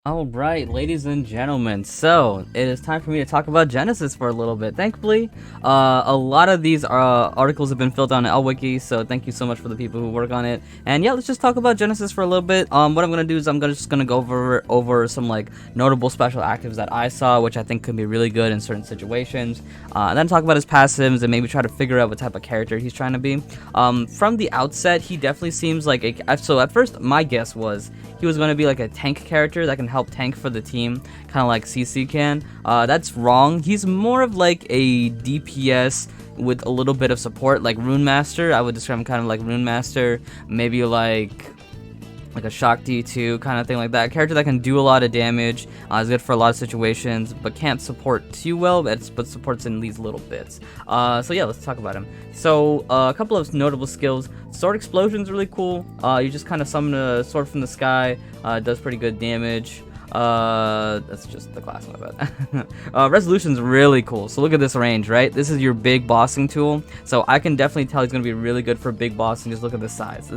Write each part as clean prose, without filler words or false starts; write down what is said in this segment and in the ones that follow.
Alright, ladies and gentlemen, so it is time for me to talk about Genesis for a little bit. Thankfully, a lot of these articles have been filled out on LWiki, so thank you so much for the people who work on it. And yeah, let's just talk about Genesis for a little bit. What I'm gonna do is just gonna go over some like notable special actives that I saw, which I think could be really good in certain situations. And then talk about his passives and maybe try to figure out what type of character he's trying to be. From the outset, he definitely seems like so at first my guess was he was going to be like a tank character that can help tank for the team, kind of like CC can. That's wrong. He's more of like a DPS with a little bit of support, like Rune Master. I would describe him kind of like Rune Master, maybe like a Shock D2 kind of thing like that. A character that can do a lot of damage, is good for a lot of situations, but can't support too well, but supports in these little bits. So yeah, let's talk about him. So a couple of notable skills. Sword Explosion is really cool. You just kind of summon a sword from the sky, does pretty good damage. That's just the class, my bad. Resolution's really cool. So look at this range, right? This is your big bossing tool. So I can definitely tell he's gonna be really good for big bossing. Just look at the size.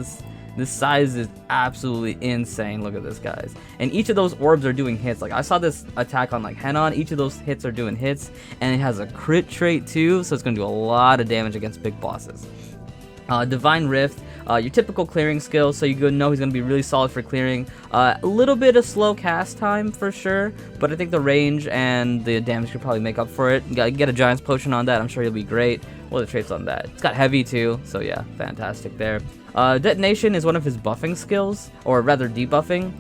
This size is absolutely insane. Look at this, guys. And each of those orbs are doing hits. Like, I saw this attack on, like, Henon. Each of those hits are doing hits. And it has a crit trait, too. So it's going to do a lot of damage against big bosses. Divine Rift, your typical clearing skill, so you know he's going to be really solid for clearing. A little bit of slow cast time for sure, but I think the range and the damage could probably make up for it. Get a Giant's Potion on that, I'm sure he'll be great. What are the traits on that? It's got heavy too, so yeah, fantastic there. Detonation is one of his buffing skills, or rather debuffing.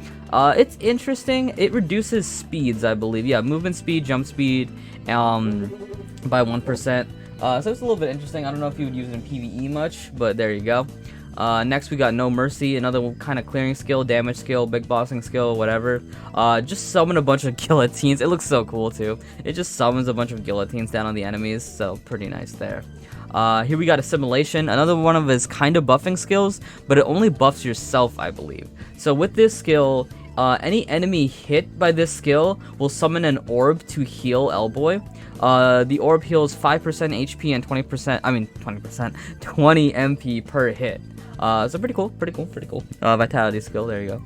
It's interesting. It reduces speeds, I believe. Yeah, movement speed, jump speed, by 1%. So it's a little bit interesting. I don't know if you would use it in PvE much, but there you go. Next we got No Mercy, another kind of clearing skill, damage skill, big bossing skill, whatever. Just summon a bunch of guillotines. It looks so cool too. It just summons a bunch of guillotines down on the enemies, so pretty nice there. Here we got Assimilation, another one of his kind of buffing skills, but it only buffs yourself, I believe. So with this skill, any enemy hit by this skill will summon an orb to heal Elboy. The orb heals 5% HP and 20%, 20 MP per hit. So pretty cool. Vitality skill, there you go.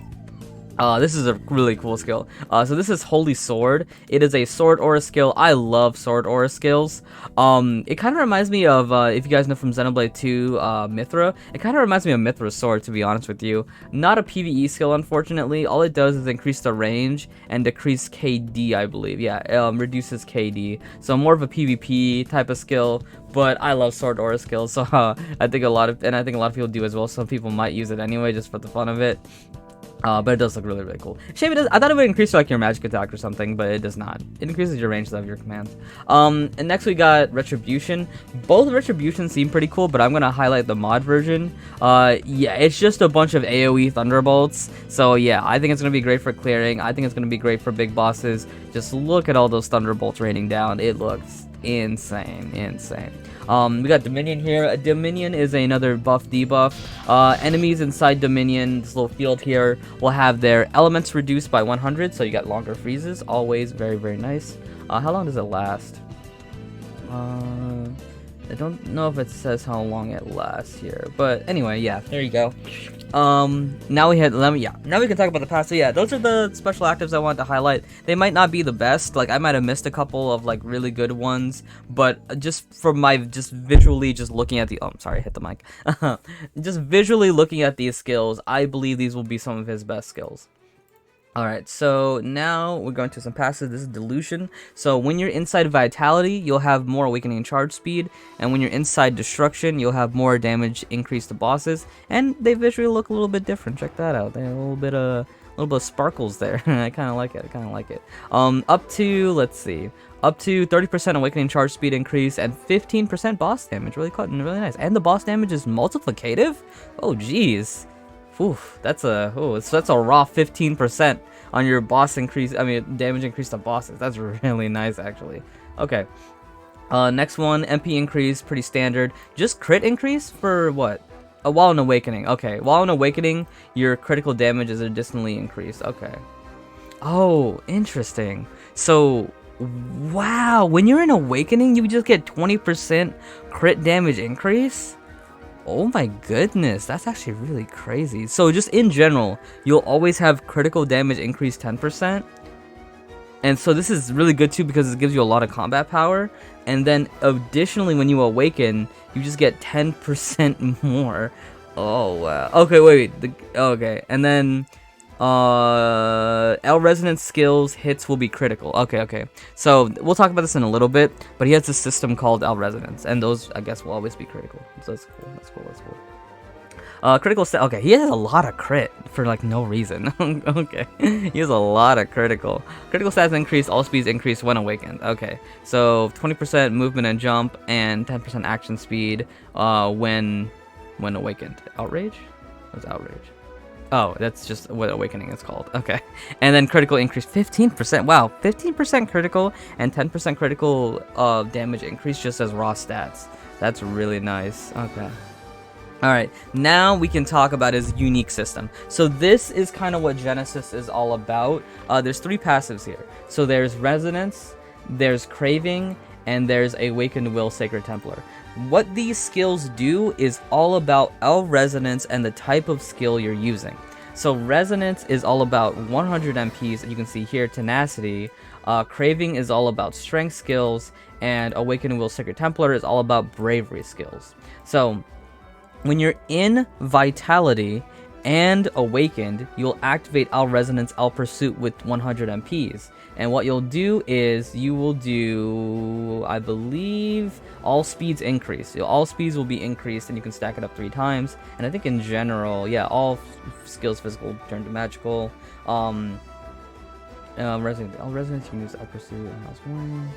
This is a really cool skill. So this is Holy Sword. It is a sword aura skill. I love sword aura skills. It kind of reminds me of, if you guys know from Xenoblade 2, Mithra. It kind of reminds me of Mithra's sword, to be honest with you. Not a PvE skill, unfortunately. All it does is increase the range and decrease KD, I believe. Yeah, reduces KD. So more of a PvP type of skill. But I love sword aura skills, so I think a lot of people do as well. Some people might use it anyway, just for the fun of it. But it does look really, really cool. Shame it does. I thought it would increase like your magic attack or something, but it does not. It increases your range of your commands. And next we got Retribution. Both Retributions seem pretty cool, but I'm gonna highlight the mod version. Yeah, it's just a bunch of AoE thunderbolts. So yeah, I think it's gonna be great for clearing. I think it's gonna be great for big bosses. Just look at all those thunderbolts raining down. It looks insane. We got Dominion here. Dominion is another buff debuff. Enemies inside Dominion, this little field here, will have their elements reduced by 100, so you got longer freezes. Always very, very nice. How long does it last? I don't know if it says how long it lasts here, but anyway, yeah, there you go. Now we can talk about the past. So yeah, those are the special actives I wanted to highlight. They might not be the best, like I might have missed a couple of like really good ones, but just from my visually looking at the sorry, hit the mic. Just visually looking at these skills, I believe these will be some of his best skills. Alright, so now we're going to some passives. This is Delusion. So when you're inside Vitality, you'll have more Awakening Charge Speed, and when you're inside Destruction, you'll have more damage increase to bosses, and they visually look a little bit different. Check that out. They have a little bit of sparkles there. I kind of like it. Up to, let's see, up to 30% Awakening Charge Speed increase and 15% boss damage. Really nice. And the boss damage is multiplicative? Oh, jeez. Oof, that's a raw 15% on your boss increase. I mean, damage increase to bosses. That's really nice, actually. Okay. Next one, MP increase, pretty standard. Just crit increase for what? While in Awakening. Okay, while in Awakening, your critical damage is additionally increased. Okay. Oh, interesting. So, wow, when you're in Awakening, you just get 20% crit damage increase? Oh my goodness, that's actually really crazy. So just in general, you'll always have critical damage increase 10%. And so this is really good too because it gives you a lot of combat power. And then additionally, when you awaken, you just get 10% more. Oh wow. Okay, wait. Okay, and then L resonance skills hits will be critical. Okay. So we'll talk about this in a little bit, but he has a system called L resonance, and those I guess will always be critical. So that's cool. That's cool. Critical stat. Okay, he has a lot of crit for like no reason. Okay, he has a lot of critical. Critical stats increase. All speeds increase when awakened. Okay, so 20% movement and jump, and 10% action speed. When awakened. Outrage? What's outrage? Oh, that's just what awakening is called. Okay, and then critical increase 15%. Wow, 15% critical and 10% critical damage increase just as raw stats. That's really nice. Okay. Alright, now we can talk about his unique system. So this is kind of what Genesis is all about. There's 3 passives here. So there's Resonance, there's Craving, and there's Awakened Will Sacred Templar. What these skills do is all about L Resonance and the type of skill you're using. So Resonance is all about 100 MPs, and you can see here Tenacity. Craving is all about Strength skills, and Awakened Will Sacred Templar is all about Bravery skills. So when you're in Vitality and Awakened, you'll activate L Resonance, L Pursuit with 100 MPs. And what you'll do is you will do, I believe, all speeds increase. All speeds will be increased, and you can stack it up 3 times. And I think in general, yeah, all skills physical turn to magical. All Resonance, you can use L Pursuit and House Warning.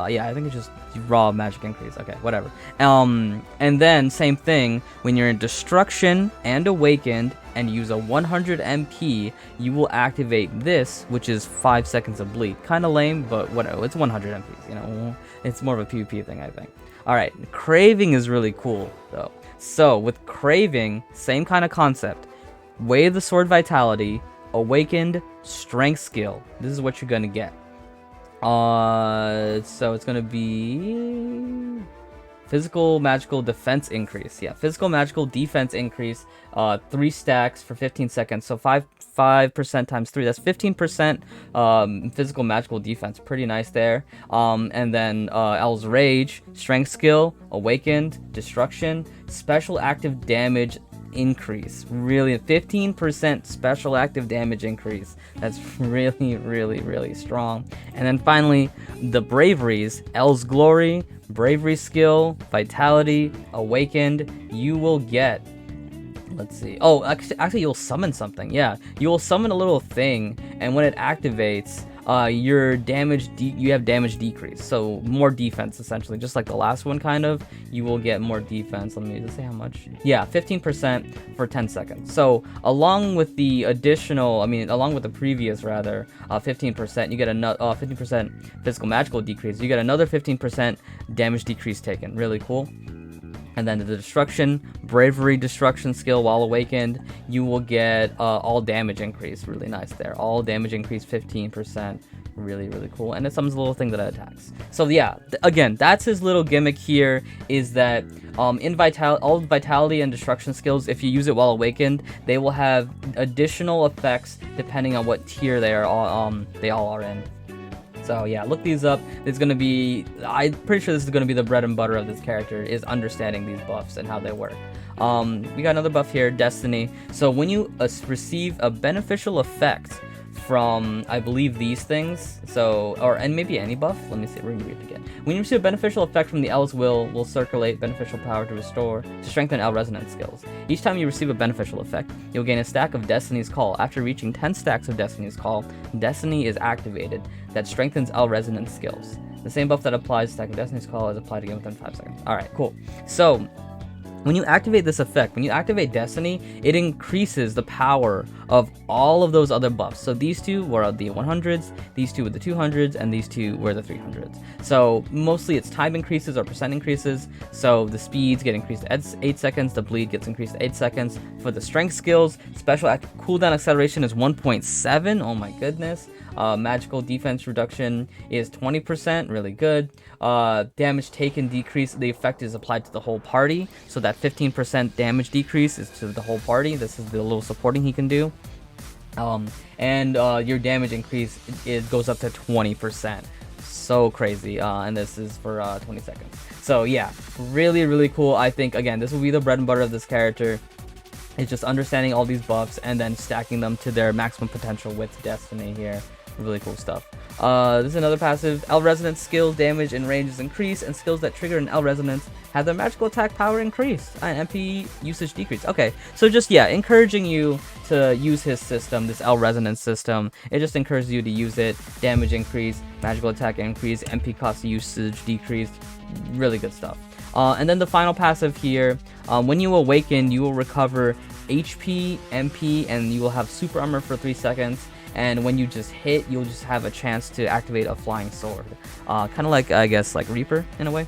Yeah, I think it's just raw magic increase. Okay, whatever. And then same thing, when you're in Destruction and Awakened and use a 100 MP, you will activate this, which is 5 seconds of bleed. Kind of lame, but whatever. It's 100 MPs, you know. It's more of a PvP thing, I think. All right, Craving is really cool though. So with Craving, same kind of concept. Way of the Sword Vitality, Awakened, Strength skill. This is what you're gonna get. So it's gonna be physical magical defense increase. Yeah, physical magical defense increase. 3 stacks for 15 seconds. So 5% times 3. That's 15%. Physical magical defense. Pretty nice there. And then L's Rage, Strength skill, Awakened, Destruction, special active damage increase. Really 15% special active damage increase. That's really strong. And then finally the braveries, L's Glory, Bravery skill, Vitality, Awakened. You will get, let's see, oh actually you'll summon something. Yeah, you will summon a little thing, and when it activates, your damage you have damage decrease, so more defense essentially, just like the last one kind of. You will get more defense. Let me just say how much. Yeah, 15% for 10 seconds. So along with the additional, along with the previous rather, 15%, you get another 15% physical magical decrease. You get another 15% damage decrease taken. Really cool. And then the Destruction, Bravery Destruction skill while awakened, you will get all damage increase. Really nice there. All damage increase 15%. Really cool. And it summons a little thing that attacks. So yeah, again, that's his little gimmick here, is that in all Vitality and Destruction skills, if you use it while awakened, they will have additional effects depending on what tier they all are in. So yeah, look these up. It's gonna be, I'm pretty sure this is gonna be the bread and butter of this character, is understanding these buffs and how they work. We got another buff here, Destiny. So when you receive a beneficial effect from, I believe, these things, and maybe any buff. Let me see, we're gonna read it again. When you receive a beneficial effect from the L's will circulate beneficial power to strengthen L resonance skills. Each time you receive a beneficial effect, you'll gain a stack of Destiny's Call. After reaching 10 stacks of Destiny's Call, Destiny is activated. That strengthens L resonance skills. The same buff that applies to stack of Destiny's Call is applied again within 5 seconds. Alright, cool. So when you activate this effect, when you activate Destiny, it increases the power of all of those other buffs. So these two were the 100s, these two were the 200s, and these two were the 300s. So mostly it's time increases or percent increases. So the speeds get increased to 8 seconds, the bleed gets increased to 8 seconds. For the strength skills, special active cooldown acceleration is 1.7. Oh my goodness. Magical defense reduction is 20%, really good. Damage taken decrease, the effect is applied to the whole party, so that's that 15% damage decrease is to the whole party. This is the little supporting he can do. And your damage increase, it goes up to 20%. So crazy. And this is for 20 seconds. So yeah, really cool. I think, again, this will be the bread and butter of this character. It's just understanding all these buffs and then stacking them to their maximum potential with Destiny here. Really cool stuff. This is another passive. L Resonance skills damage and range is increased, and skills that trigger an L Resonance have their magical attack power increased and MP usage decrease. Okay, so just, yeah, encouraging you to use his system, this L Resonance system. It just encourages you to use it. Damage increase, magical attack increase, MP cost usage decreased. Really good stuff. And then the final passive here, when you awaken, you will recover HP, MP, and you will have super armor for 3 seconds. And when you just hit, you'll just have a chance to activate a flying sword. Kind of like, I guess, like Reaper in a way.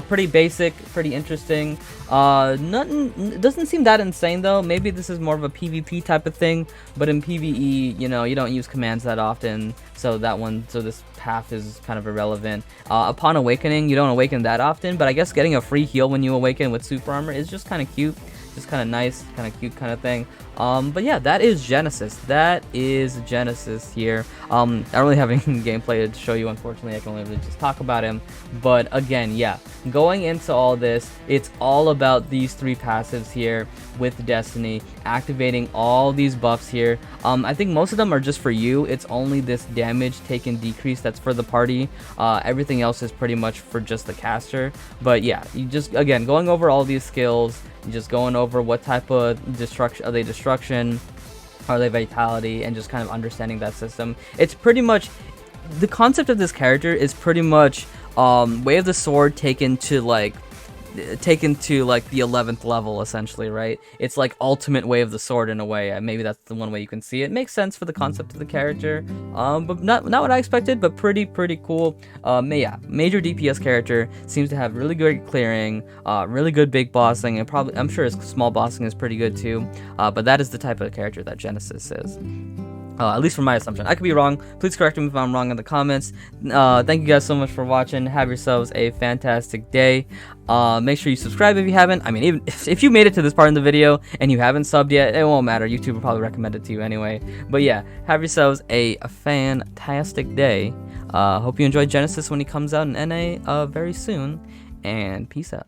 Pretty basic, pretty interesting. Nothing, doesn't seem that insane though. Maybe this is more of a PvP type of thing, but in PvE, you know, you don't use commands that often, so this path is kind of irrelevant. Upon awakening, you don't awaken that often, but I guess getting a free heal when you awaken with super armor is just kind of cute. Just kind of nice, kind of cute kind of thing. But yeah, that is Genesis. That is Genesis here. I don't really have any gameplay to show you, unfortunately. I can only really just talk about him. But again, yeah, going into all this, it's all about these 3 passives here with Destiny, activating all these buffs here. I think most of them are just for you. It's only this damage taken decrease that's for the party. Everything else is pretty much for just the caster. But yeah, you just, again, going over all these skills, just going over what type of destruction are they, are they vitality, and just kind of understanding that system. It's pretty much, the concept of this character is pretty much Way of the Sword taken to like the 11th level, essentially, right? It's like ultimate Way of the Sword in a way. Maybe that's the one way you can see it. Makes sense for the concept of the character, but not what I expected, but pretty cool. Yeah, major DPS character, seems to have really good clearing, really good big bossing, and probably, I'm sure his small bossing is pretty good too, but that is the type of character that Genesis is. At least from my assumption. I could be wrong. Please correct me if I'm wrong in the comments. Thank you guys so much for watching. Have yourselves a fantastic day. Make sure you subscribe if you haven't. I mean, even if you made it to this part in the video and you haven't subbed yet, it won't matter. YouTube will probably recommend it to you anyway. But yeah, have yourselves a fantastic day. Hope you enjoy Genesis when he comes out in NA very soon. And peace out.